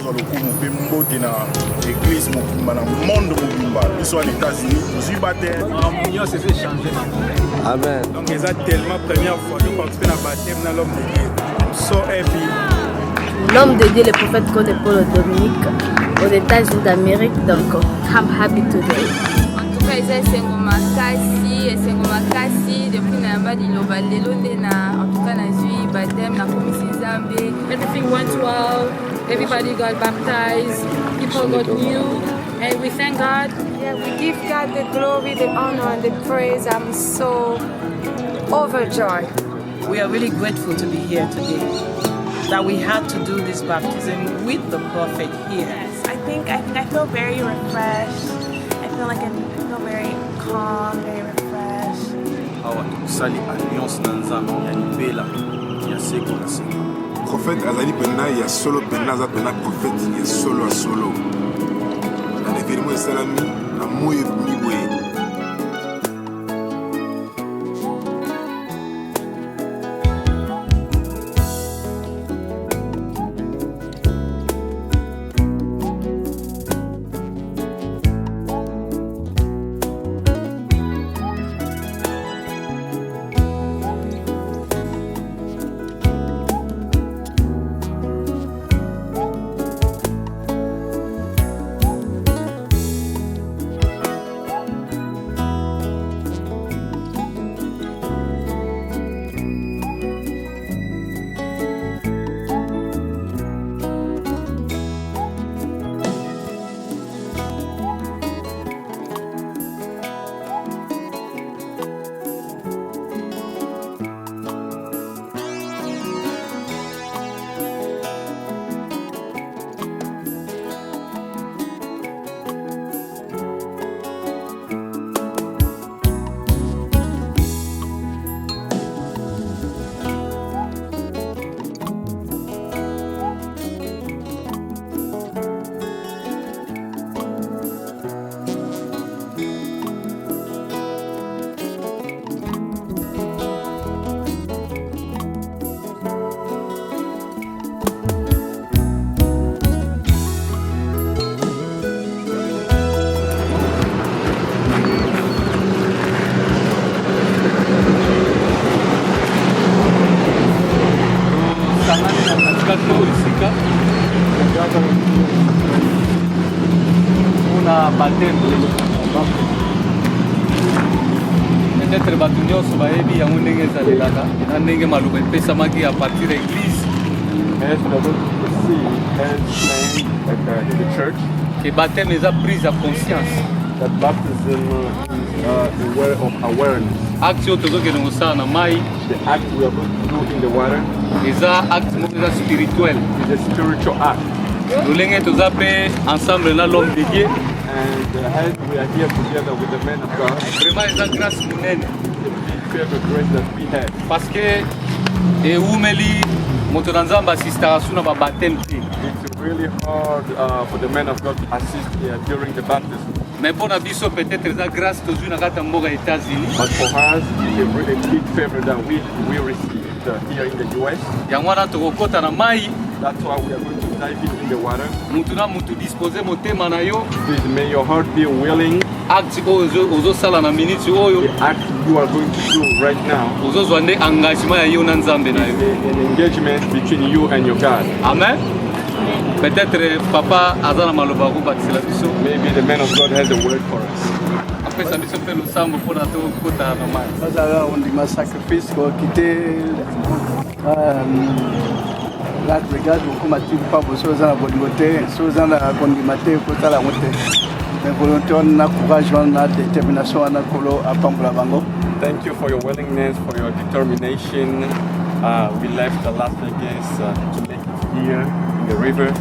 dans le coup Eglise dans le monde ils sont aux États-Unis, aux baptême. C'est changé. Amen. Donc ils ont tellement première fois de participer à baptême dans l'homme de Dieu. So happy. L'homme de Dieu, le prophète Khonde Mpolo Dominique, aux États-Unis d'Amérique. Donc, I'm happy today. En tout cas, ils ont makasi depuis na Liloba lelo na en tout cas na zui baptême na komisi Nzambe. Everything went well. Everybody got baptized. People got new, and we thank God. Yeah, we give God the glory, the honor, and the praise. I'm so overjoyed. We are really grateful to be here today. That we had to do this baptism with the prophet here. Yes, I think I feel very refreshed. I feel like I feel very calm, very refreshed. Awa tukusali alliance na Nzambe ya libela ya seko na seko. Prophète azali pena ya solo pena za pena prophète ya solo a solo. Na l'événement esalami na moyo mibwe. Una baptême peut-être bato nyonso bayebi yango ndenge ezalelaka na ndenge maloba epesamaki à partir ya Eglise ke baptême eza prise ya conscience. That baptism is a way of awareness. Acte oyo tozokende kosala na mai, the act we are going to do in the water, eza acte moko eza spirituel. It's a spiritual act. Lolenge toza pe ensemble na l'homme de Dieu. And as we are here together with the men of God, vraiment eza grâce munene. The big grace that we have. Parce que eumeli moto na Nzambe asistaka suna ba baptême te. It's really hard for the men of God to assist here during the baptism. Mais pour la biso peut-être eza grâce tozwi na kata mboka États-Unis. But for us, it's a really big favor that we received here in the US. Yango wana tokokota na mai. That's why we are going to dive in the water. Mutu na mutu dispose motema na yo. Please may your heart be willing. Acte ozo sala na minute oyo. The act you are going to do right now. Ozo zwa nde engagement ya yo na Nzambe na yo. An engagement between you and your God. Amen. Peut-être papa azana maloba ko batisela biso. Maybe the man of God has a word for us. Apesa biso pe losambo pour na to kota na mai. Sasa on dit ma sacrifice ko quitter la brigade ko mati pa boso za na bongote so za na kondimate ko tala mote. Mais volonté on na courage on na détermination na kolo apambula bango. Thank you for your willingness, for your determination. We left the Las Vegas to make it here in the river.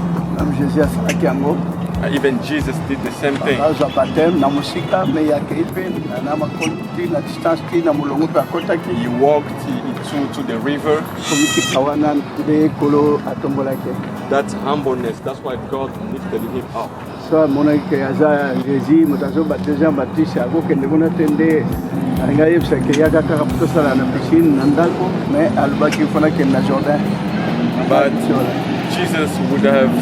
Even Jesus did the same thing. He walked to the river. That's humbleness. That's why God lifted him up. So Jésus, but Jesus would have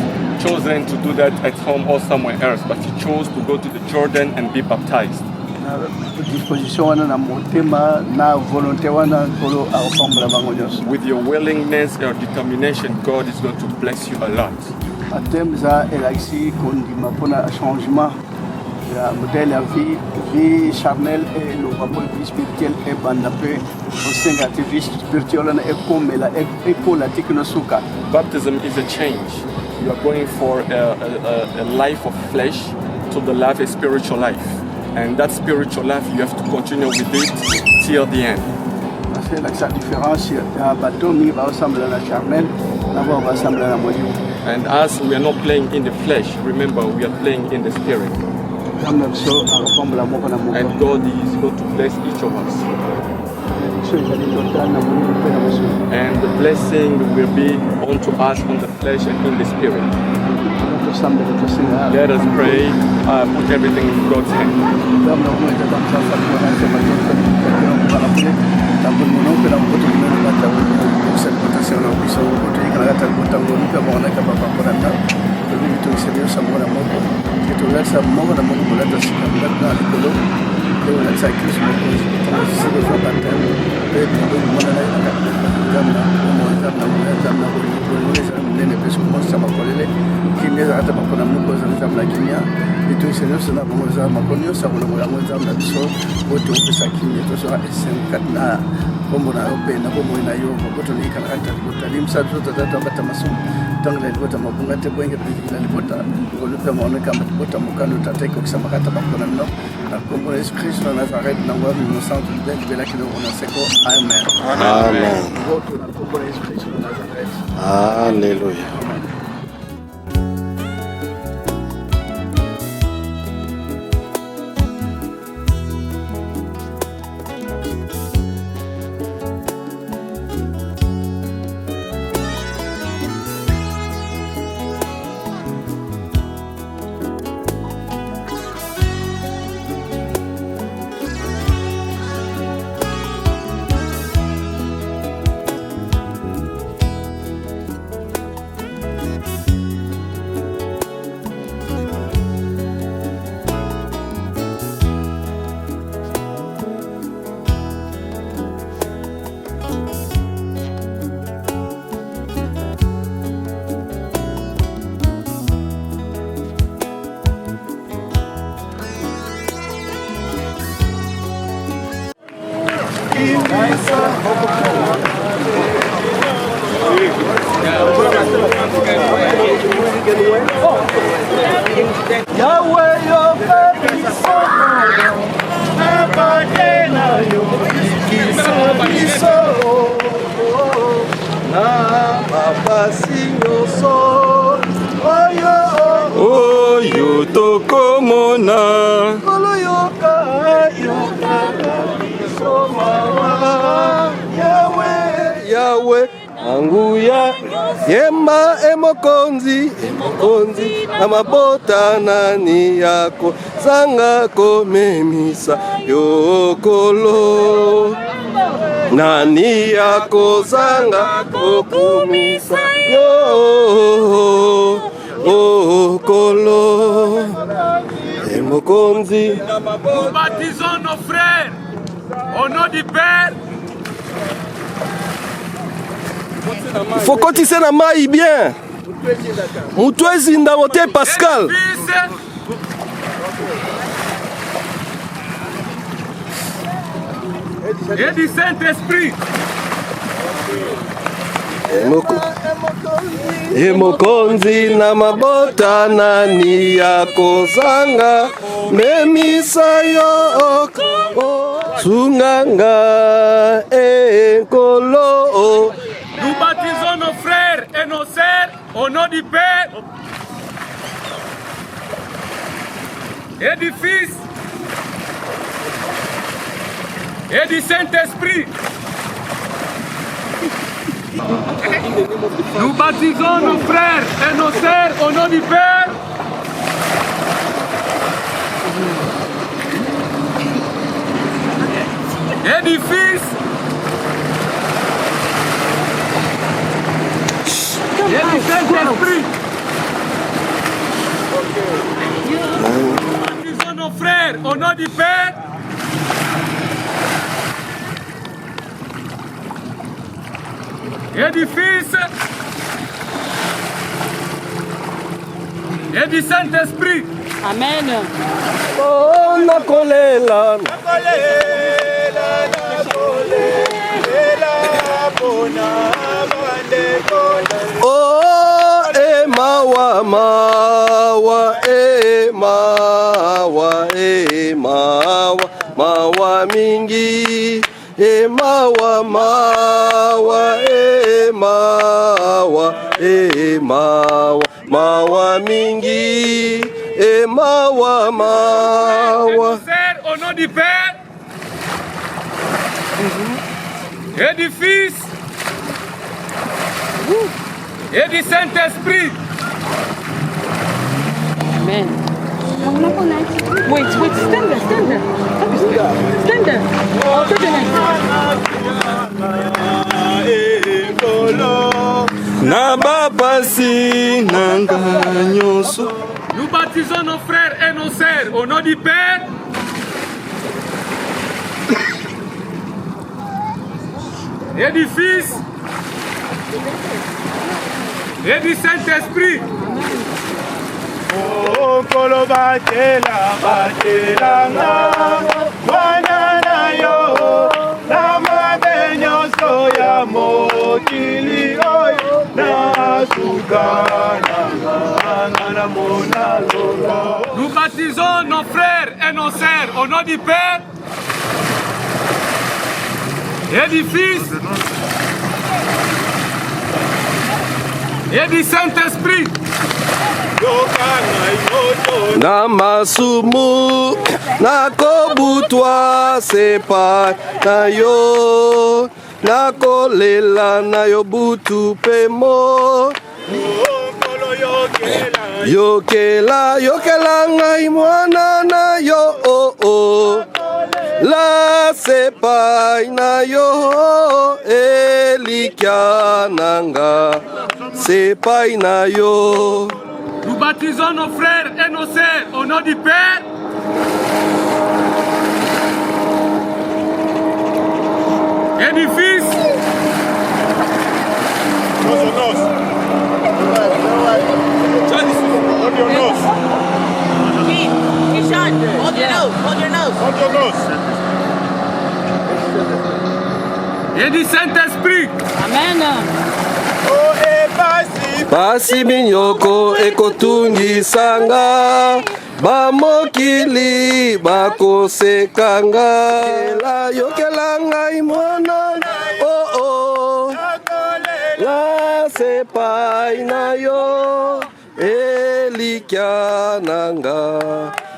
chosen to do that at home or somewhere else, but he chose to go to the Jordan and be baptized. With your willingness, your determination, God is going to bless you a lot. La modèle à vie charnelle et le rapport vie spirituelle est bandapé au sein de la vie spirituelle et comme la école la technosuka. Baptism is a change. You are going for a life of flesh to the life, a spiritual life. And that spiritual life, you have to continue with it till the end. C'est la différence, un baptême va ressembler à la charnelle, d'abord va ressembler à la module. And as we are not playing in the flesh, remember we are playing in the spirit. And God is going to bless each of us. And the blessing will be unto us on the flesh and in the spirit. Let us pray, put everything in God's hand. Alléluia. Oyo tokomona Yahweh Anguya Yemba emokonzi amabota nani yako zanga komemisa yokolo nani yako zanga kokumisa yokolo emokonzi. Nous baptisons nos frères au nom du Père. Il faut continuer na mai bien. Mutwezi ndamote Pascal. Et du Saint-Esprit. Emokonzi na mabota nani yako zanga memisa yo sunganga ekolo. Nous baptisons nos frères et nos sœurs au nom du Père et du Fils et du Saint-Esprit. Nous baptisons nos frères et nos sœurs au nom du Père et du Fils et du Saint-Esprit. au nom du Père, et du Fils, et du Saint-Esprit. Amen. Oh, nakolela. Oh, mawa, mawa, mawa, mawa, mawa mingi. Mawa, mawa, mawa, mawa, mawa mingi. Mawa, mawa. Au nom du Père, et du Fils, et du Saint-Esprit. Amen. Wait, stand there. Stand there. Na bapasi nanga nyonso. Nous baptisons nos frères et nos sœurs au nom du Père, et du Fils, et du Saint-Esprit. Oh, kolo batela, batela na, wanana yo, na mabenyo soya mokili oyo, na sukana na mona lola. Nous baptisons nos frères et nos sœurs au nom du Père, et du Fils, et du Saint-Esprit. Na masumu nakobutwa sepa na yo, nakolela na yo butu pemo. Yokela ngai mwana na yo, oh, oh. La sepa na yo, elikia nanga sepa na yo. Nous baptisons nos frères et nos sœurs au nom du Père, et du Fils, et du Saint-Esprit. Amen. Pasi minyoko ekotungisanga, bamokili bakosekanga. Yokela ngai mwana, oh oh, la sepai na yo, elikia nanga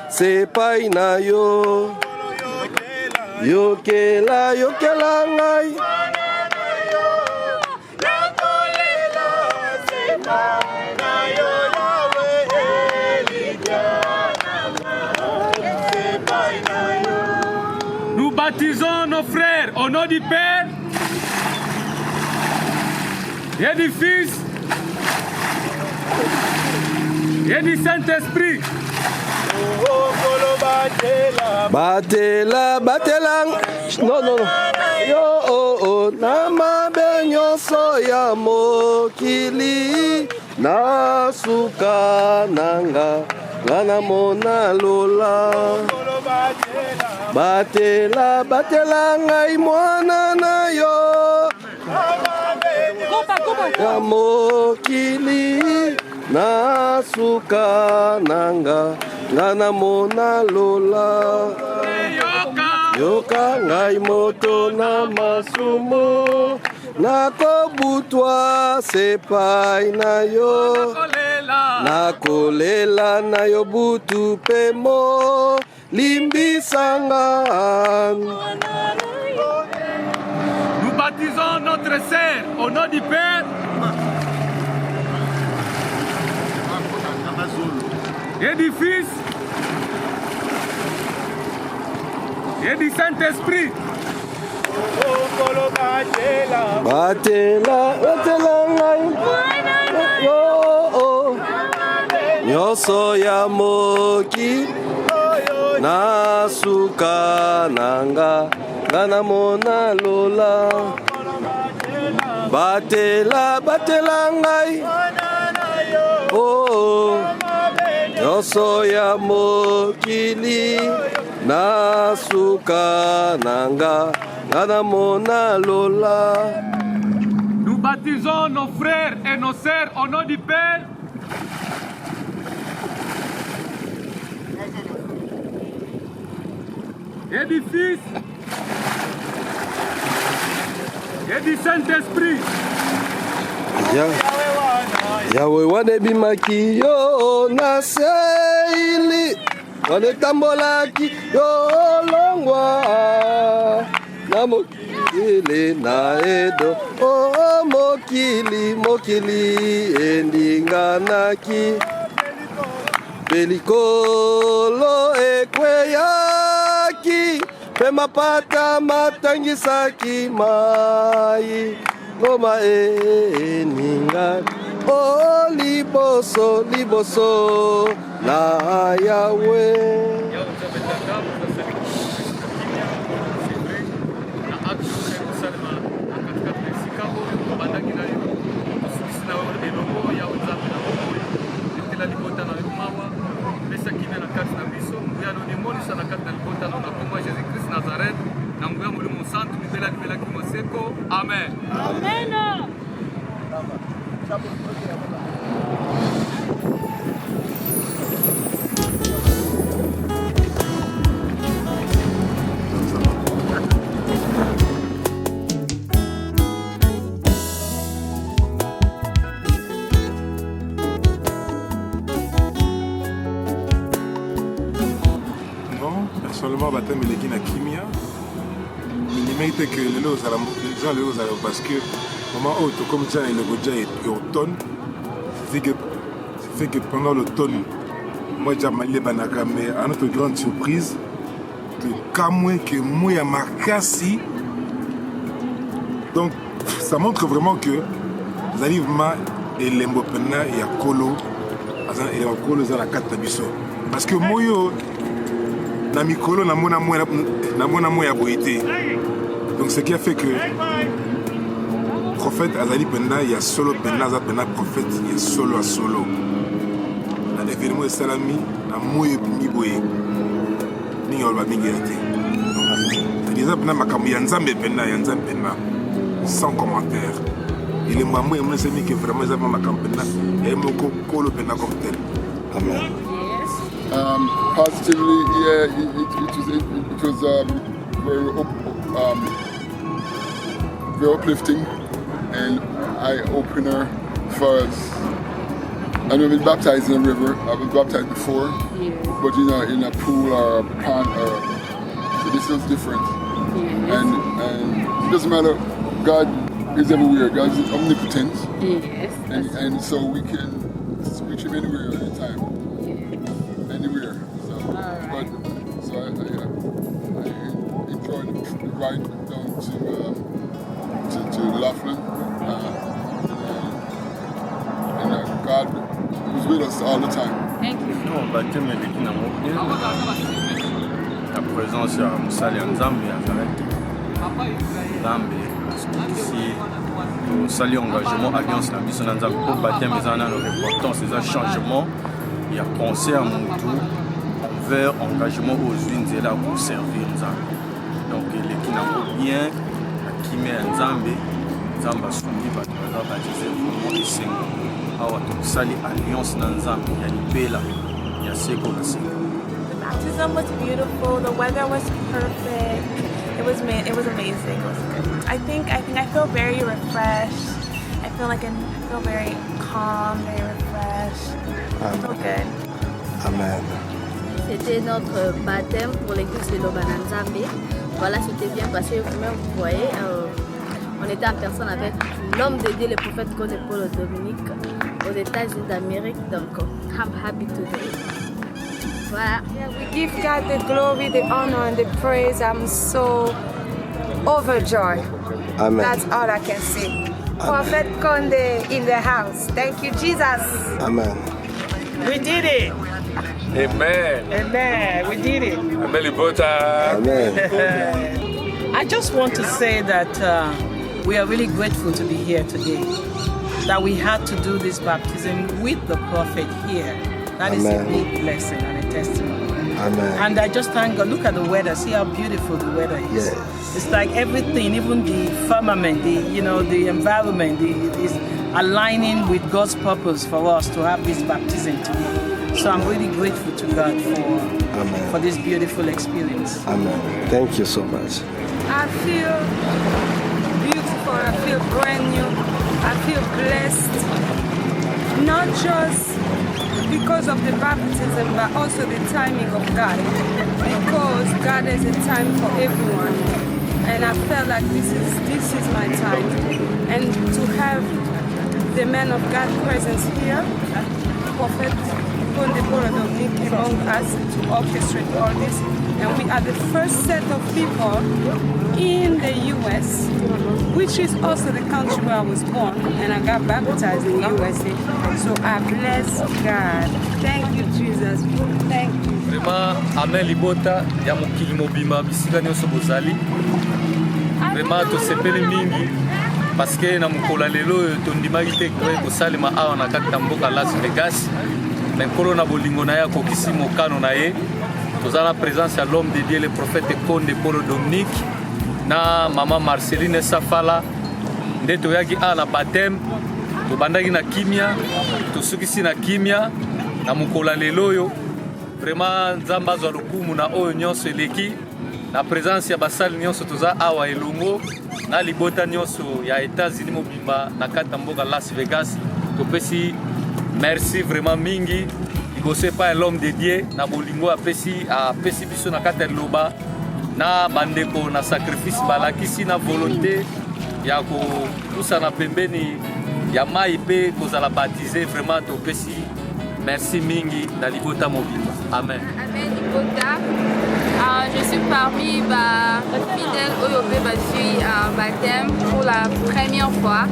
sepai na yo. Yokela ngai. Nous baptisons nos frères au nom du Père, et du Fils, et du Saint-Esprit. Batela, non. Yo, oh, oh, nama benyo soya mokili, na suka nanga, ngana mona lola. Batela ngai mwana na yo, ya mokili, na suka nanga, ngana mona lola. Yoka ngai moto na masumu, nakobutwa sepai na yo, nakolela na yo butu pemo, limbisanga. Nous baptisons notre sœur au nom du Père, et du Fils, et du Saint-Esprit. Batela ngai yo, oh, nyoso ya moki na suka nanga ngana mona lola batela ngai oh nyonso ya mokili na suka nanga ngana mona lola. Nous baptisons nos frères et nos sœurs au nom du Père et du Fils et du Saint-Esprit. Yawe wanebimaki yo na seili wanetambolaki yo longwa na mokili na edo oh mokili endinganaki pelikolo ekweyaki pe mapata matangisaki mai ngoma eningani oh liboso na Yahweh. Amen. Amen. Non, personnellement, baptême et l'église à Kimia. Il mérite que les gens les parce que moment où comme ça il est automne, c'est fait que pendant l'automne, moi j'ai mal les banaka, mais à notre grande surprise, que Kamwe que moi Makasi, donc ça montre vraiment que l'alivement et l'embopena et à Kolo, et à Kolo dans la carte d'Abisso, parce que moi na mikolo na mona moya boité. Donc ce qui a fait que prophète azali penda il y a solo penda za penda prophète il y a solo à solo. Na événement salami na moye ni boye. Ni yolba bingete. Donc les penda makambo ya Nzambe penda sans commentaire. Il est maman et c'est que vraiment ça makambo penda et moko kolo penda comme tel. Amen. Positively, yeah, it was very uplifting and eye-opener for us. I never been baptized in a river. I was baptized before, but in a pool or a pond, so this is different. And it doesn't matter. God is everywhere. God is omnipotent, and so we can reach Him anywhere, anytime. Anywhere. So I enjoyed the ride down to Laughlin. And God was with us all the time. Thank you. Non, baptême et l'église bien. La présence à Moussali Nzambe Nzambe, parce qu'ici, nous saluons l'engagement Alliance la mission Nzambe pour baptême et l'importance des changements. Il y a pensé à mon tour vers engagement aux unes et là pour servir Nzambe. Donc l'équipe n'a bien qui met Nzambe a soumis à baptiser vraiment les cinq. Alors tout ça les alliances Nzambe, il y a une belle, il y a ce qu'on a. The baptism was beautiful. The weather was perfect. It was amazing. It was good. I think I feel very refreshed. I feel very calm, very refreshed. I feel good. Amen. C'était notre baptême pour l'église Liloba Nzambe. Voilà, c'était bien passé. Vous-même, vous voyez, on était en personne avec l'homme de Dieu, le prophète Khonde Mpolo Dominique, aux États-Unis d'Amérique. Donc, I'm happy today. Voilà. Yeah, we give God the glory, the honor, and the praise. I'm so overjoyed. Amen. That's all I can say. Prophet Khonde in the house. Thank you, Jesus. Amen. We did it. Amen. Amen. We did it. Amen. Libota. Amen. I just want to say that we are really grateful to be here today. That we had to do this baptism with the prophet here. That is a big blessing and a testimony. Amen. And I just thank God. Look at the weather. See how beautiful the weather is. Yes. It's like everything, even the firmament, the environment, is aligning with God's purpose for us to have this baptism today. So I'm really grateful to God for this beautiful experience. Amen. Thank you so much. I feel beautiful. I feel brand new. I feel blessed. Not just because of the baptism, but also the timing of God. Because God has a time for everyone, and I felt like this is my time. And to have the man of God presence here, Prophète Khonde Mpolo Dominique among us to orchestrate all this, and we are the first set of people in the U.S., which is also the country where I was born, and I got baptized in the USA. So I bless God. Thank you, Jesus. Thank you. Vraiment, amen libota ya mokili mobimba bisika nyonso bozali. Vraiment tosepeli mingi parce que na mokolo lelo tondimaki te kosalema awa na kati na mboka Las Vegas. Mais nkolo na bolingo na ye akokisi mokano na ye. Toza na présence ya l'homme de Dieu, le prophète Khonde Mpolo Dominique, na maman Marceline Safala, nde toyaki a na baptême, tobandaki na kimia, tosukisi na kimia, na mokola lelo oyo. Vraiment Nzambe azwa lokumu na oyo nyonso eleki, na présence ya basali nyonso toza awa elongo, na libota nyonso ya États-Unis mobimba na kati na mboka Las Vegas. Topesi merci vraiment mingi. Liboso pa l'homme de Dieu na bolingo apesi biso na kati ya Liloba na bandeko na sacrifice balakisi na volonté ya kopusa na pembeni ya mai pe kozala baptisé. Vraiment topesi merci mingi na libota mobimba. Amen. Amen libota. Je suis parmi fidèles Oyope Basui baptême pour la première fois.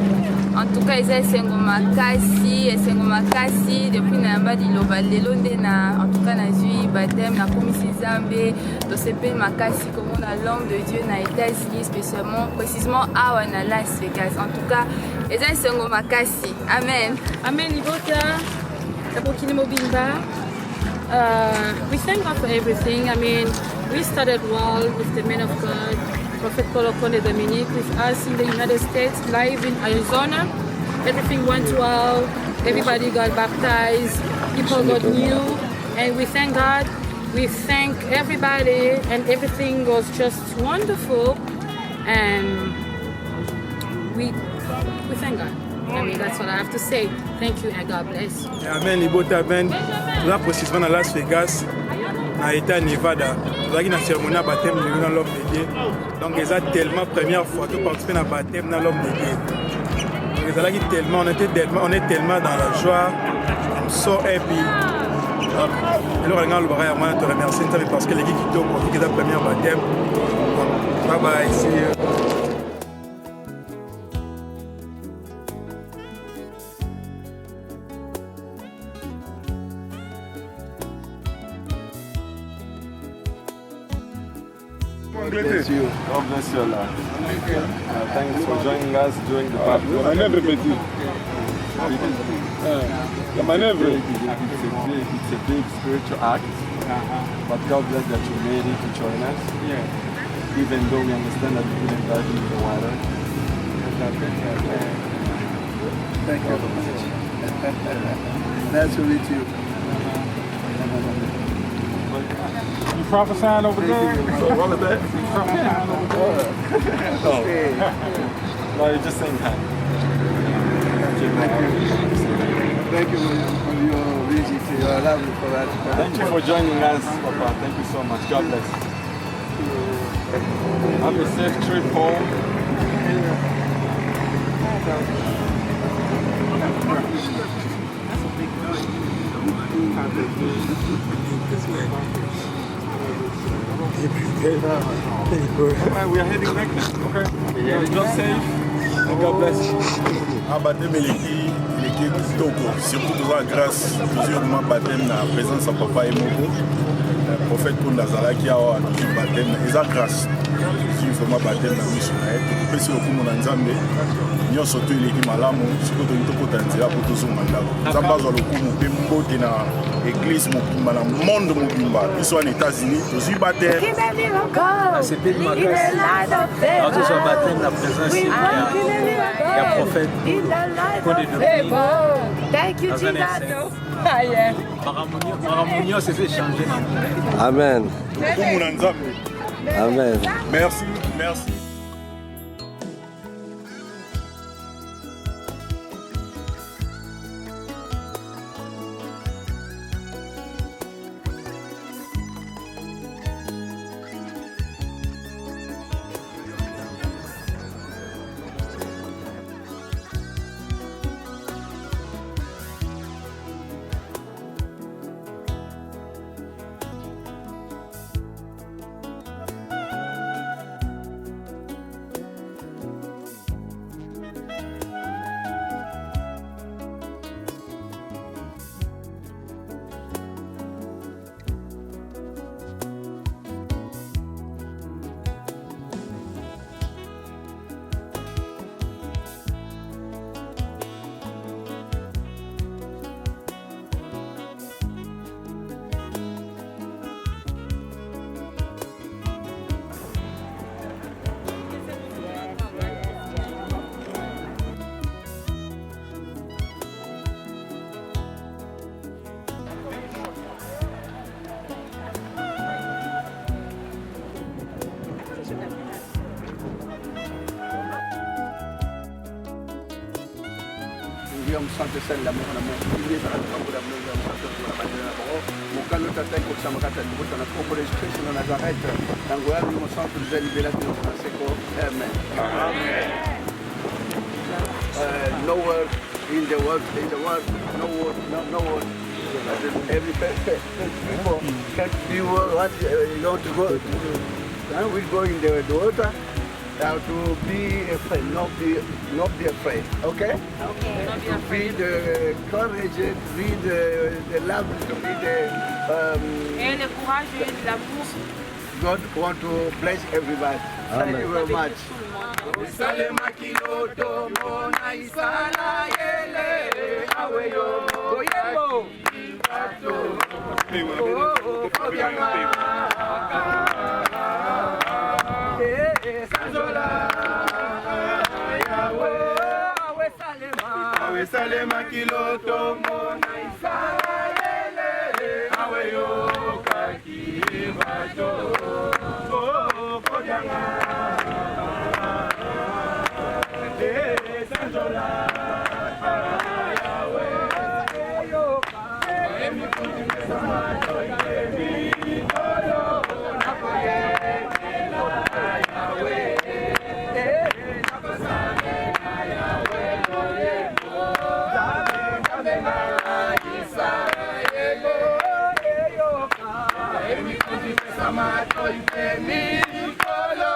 En tout cas, ils sont makasi depuis Namba Liloba Lelondena. En tout cas, na zui baptême na commission Nzambe, to sepe makasi comme on a l'homme de Dieu na États-Unis spécialement, précisément à Las Vegas. En tout cas, ils sont makasi. Amen. Amen libota. Tabokini mobimba. We thank God for everything. I mean, we started well with the men of God, Prophète Khonde Dominique, with us in the United States, live in Arizona. Everything went well. Everybody got baptized. People got new. And we thank God. We thank everybody. And everything was just wonderful. And we thank God. I mean, that's what I have to say. Thank you and God bless. Amen. Libota Ben. Là, précisément à Las Vegas, dans l'État Nevada. Nous avons une cérémonie de baptême dans l'homme de Dieu. Donc, c'est tellement première fois que participer à baptême dans l'homme de Dieu. Donc, on est tellement dans la joie. On sort happy. Alors, on te remercie parce que l'équipe qui tombe pour la première baptême. Bye bye. See you. Bless you. God bless you, Allah. Thanks for joining us during the baptism. It's a big spiritual act, but God bless that you made it to join us. Even though we understand that you couldn't dive into the water. Thank you very much. Nice to meet you. You prophesying over there? What is that? You prophesying over there? No, you're just saying hi. Thank you for your visit. You are lovely for that. Thank you for joining us, Papa. Thank you so much. God bless. Have a safe trip home. We are heading back now. Okay. Yeah, Just safe. And God bless you. Baptême eleki qui est kitoko, surtout de la grâce, toujours ma baptême, la présence de papa et Moko, le prophète Khonde qui a toujours baptême, et la grâce, toujours ma baptême, la mission, et puis si on a Nzambe, nous sommes tous les qui malamu, si on a tout le pour tous les mandats. Nzambe a le coup, nous sommes Eglise, dans le monde, nous sommes aux États-Unis, toujours baptême. C'était ma grâce. Alors, nous sommes baptême, la présence du prophète Khonde Dominique. Thank you, Jesus. Maramounion, c'est échangé. Amen. Amen. Merci, merci. Santo sel la mo na mo ile sa ka ko la mo na santo la ba na ko mo ka no ta ko sa makata ko na ko por Cristo na Nazareth tango ya mo santo de liberación francisco amen amen no word in the world no word every people can you what you want to go we go in the water to be afraid, not be afraid, okay? Okay. To be the courage, to be the love, to be the et le courage et l'amour. God want to bless everybody. Thank you very much. Salema kiloto mona isala yele aweyo oyemo ibato Salema kiloto mona isala yele aweyo kaki bato kodianga sanjola yawe yo emi kuti sama toyemi todo nakoye yawe Samato ipemi kolo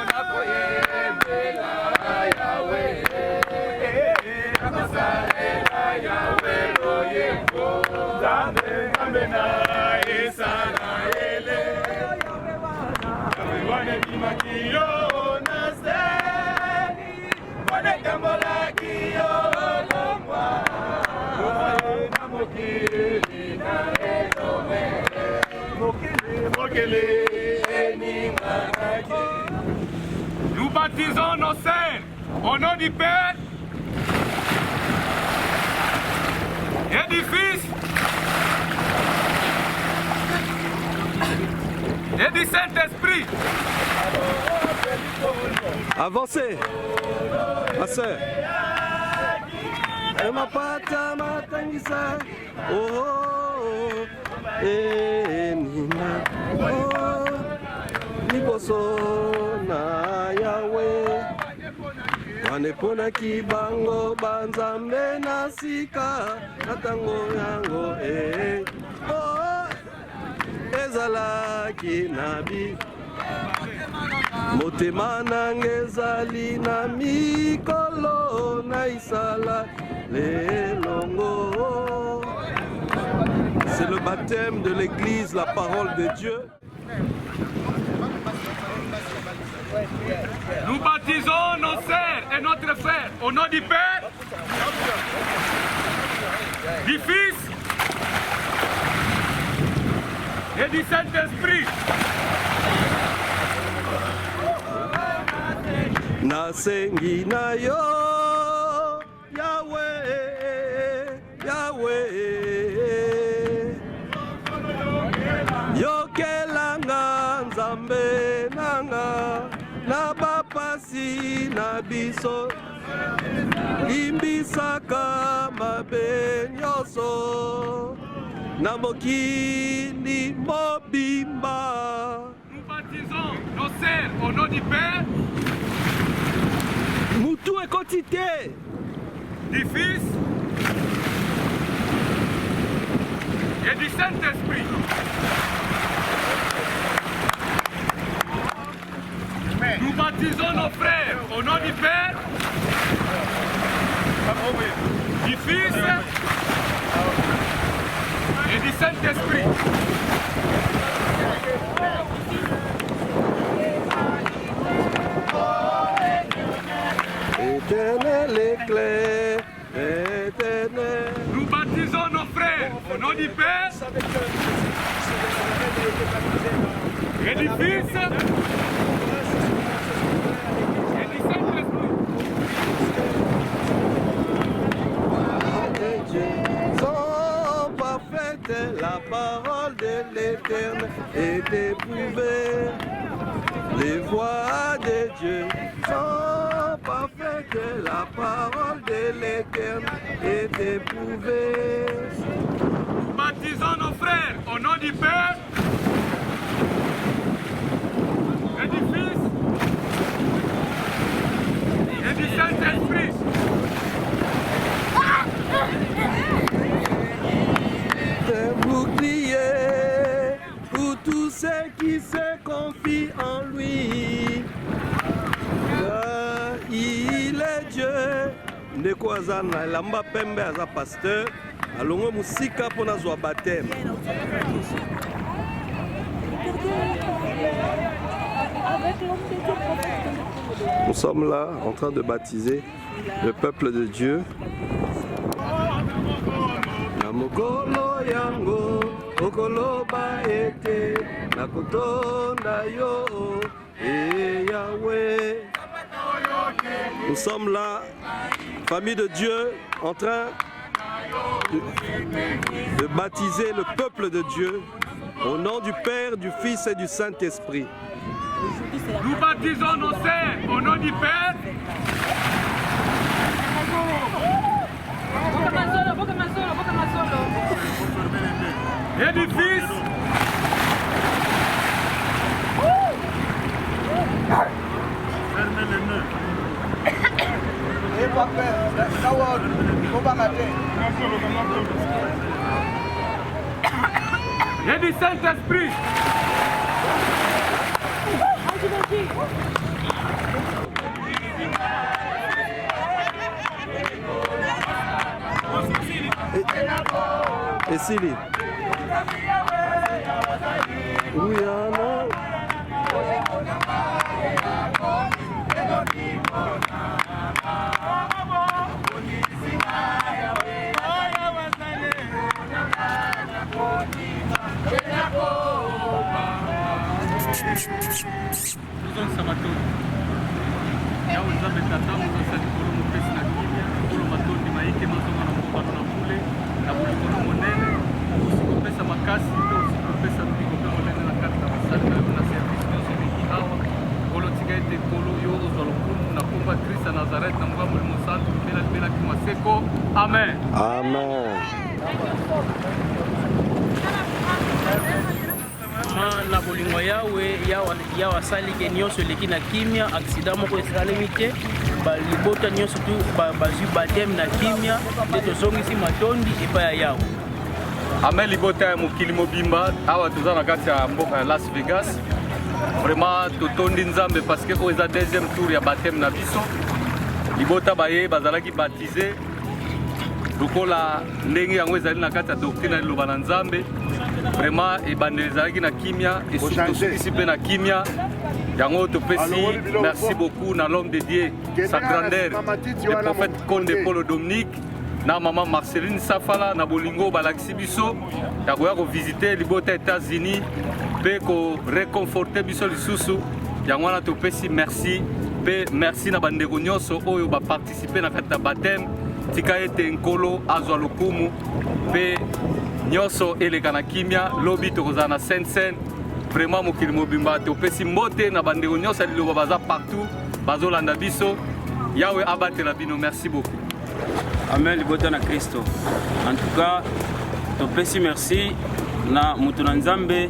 nakoyembela yawe nakosala yawe loyeko Nzambe na esala ele wane bimakiyo naseni wane kambola kiyo lomwa na mokili na elome nous baptisons nos saints au nom du Père et du Fils et du Saint-Esprit. Avancez, ma soeur. Mapata matangisa, oh, nina, oh, liboso na Yahweh. Wanepona kibango banzambe na sika, natango yango oh, ezalaki nabi. Motema nange ezali na mikolo na isala les longo. C'est le baptême de l'Église, la parole de Dieu. Nous baptisons nos sœurs et notre frère au nom du Père, du Fils et du Saint-Esprit. Nasengi na yo, Yahweh, Yahweh. Yokelanga Nzambe nanga, na bapasi na biso. Limbisaka mabe nyonso, na mokili mobimba. Nous baptisons nos sœurs au nom du Père, Moutou et quantité, du Fils et du Saint-Esprit. Nous baptisons nos frères au nom du Père, du Fils et du Saint-Esprit. Éternel éclair, éternel. Nous baptisons nos frères au nom du Père et du Fils et du Saint-Esprit. Sont parfaites, la parole de l'Éternel est éprouvée. Les voies de Dieu sont parfaites, la parole de l'Éternel est éprouvée. Nous baptisons nos frères au nom du Père et du Fils et du Saint-Esprit. Un bouclier pour tous ceux qui se confient en lui. Il est Dieu. Ndeko aza na elamba pembe aza pasteur alongo musika mpona zwa baptême. Nous sommes là en train de baptiser le peuple de Dieu. Namokolo yango okoloba ete nakotonda yo et Yahweh. Nous sommes là, famille de Dieu, en train de baptiser le peuple de Dieu au nom du Père, du Fils et du Saint-Esprit. Nous baptisons nos sœurs au nom du Père et du Fils et du Saint-Esprit. Et Sili. tozongisa matondi yawe nzambe tata mozosali kolo mopesi na kimia kolo matondi mayike mazonga na mbongano na mbule na bolingono monene osi kopesa makasi mpe osi kopesa mpiko mpe monene na kati na basali na yo na service nyonso eleki awa kolo tika ete kolo yo ozwa lokumu na kombo ya krist ya nazareth na mbwa molimo santu libela libelaki maseko amen amen. na bolingo yawe yawe asalike nyonso eleki na kimia aksida moko esalemi te balibota nyonso tu bazwi baptême na kimia nde tozongisi matondi epai ya yawe amen. Libota ya mokili mobimba awa toza na kati ya mboka ya Las Vegas. Vraiment totondi Nzambe parce que oyo eza deuxième tour ya baptême na biso. Libota baye bazalaki baptisé lokola ndenge yango ezali na kati ya doctrine ya Liloba na Nzambe. Vraiment ebandeli ezalaki na kimia esukisi mpe na kimia. Yango topesi merci beaucoup na l'homme de Dieu, sa grandeur, le prophète Khonde Mpolo Dominique, na maman Marceline Safala, na bolingo balakisi biso, ya koya ko visiter libota États-Unis, pe ko réconforter biso lisusu. Yango wana topesi merci, pe merci na bandeko nyonso oyo ba participer na kati ya baptême, tika ete nkolo azwa lokumu, pe nyonso eleka na kimia, lobi tokozala na Sainte-Seine. Vraiment mokili mobimba topesi mbote na bandeko nyonso ya Liloba baza partout bazolanda biso. Yawe abatela bino, merci beaucoup. Amen, libota na Kristo. En tout cas, topesi merci na mutu na Nzambe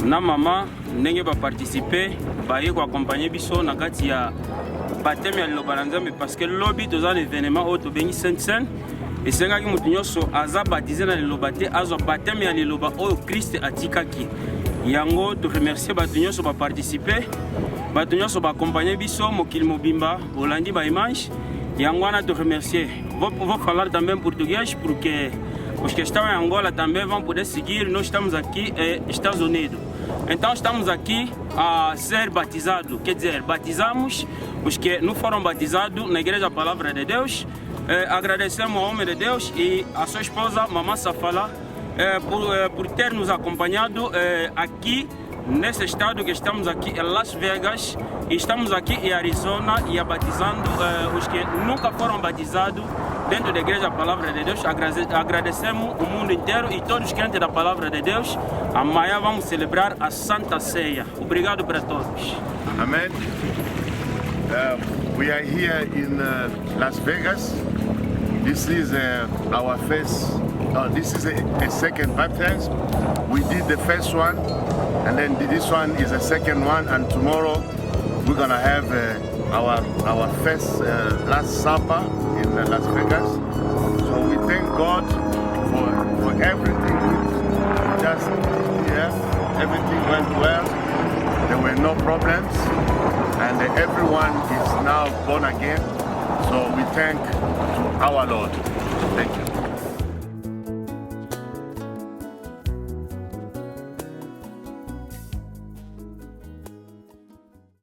na mama ndenge ba participer baye ko accompagner biso na kati ya baptême ya Liloba na Nzambe parce que lobi toza un événement au tobengi Sainte-Seine et sengaki mutu nyonso aza baptisé na Liloba te azwa baptême ya Liloba oyo Christ atikaki. Yango to remercier bato nyonso ba participer, bato nyonso ba accompagner biso mokili mobimba olandi ba image. Yango wana to remercier. Vou falar também português porque os que estão em Angola também vão poder seguir. Nós estamos aqui nos Estados Unidos. Então estamos aqui a ser batizados, quer dizer, batizamos os que não foram batizados na Igreja Palavra de Deus. Agradecemos ao homem de Deus e a sua esposa, Mamãe Safala, por ter nos acompanhado aqui nesse estado que estamos aqui em Las Vegas e estamos aqui em Arizona e batizando os que nunca foram batizados dentro da Igreja Palavra de Deus. Agradecemos o mundo inteiro e todos os crentes da Palavra de Deus. Amanhã vamos celebrar a Santa Ceia. Obrigado para todos. Amen. We are here in Las Vegas. This is our first. This is a second baptism. We did the first one, and then this one is the second one. And tomorrow we're gonna have our first Last Supper in Las Vegas. So we thank God for everything. Just yeah, everything went well. There were no problems, and everyone is now born again. So we thank our Lord. Thank you.